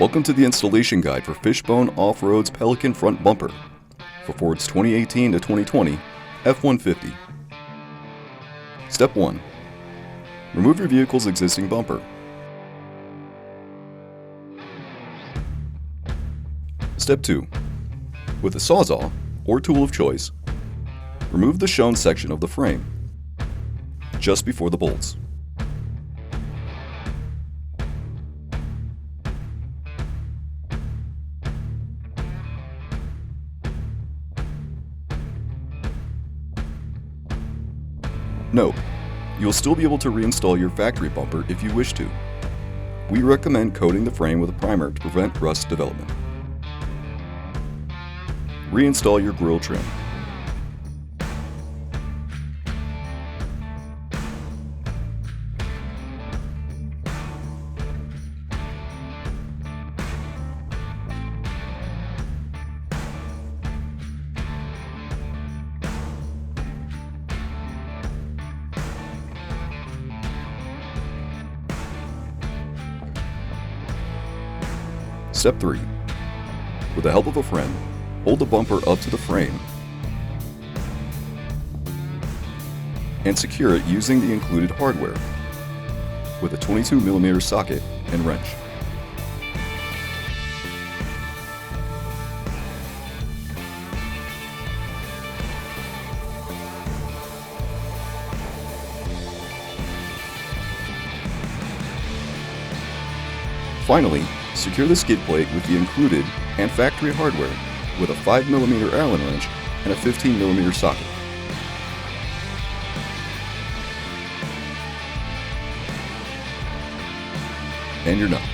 Welcome to the installation guide for Fishbone Off-Road's Pelican front bumper for Ford's 2018 to 2020 F-150. Step 1. Remove your vehicle's existing bumper. Step 2. With a Sawzall, or tool of choice, remove the shown section of the frame, just before the bolts. Note, you'll still be able to reinstall your factory bumper if you wish to. We recommend coating the frame with a primer to prevent rust development. Reinstall your grille trim. Step 3. With the help of a friend, hold the bumper up to the frame and secure it using the included hardware with a 22mm socket and wrench. Finally, secure the skid plate with the included and factory hardware with a 5mm Allen wrench and a 15mm socket. And you're done.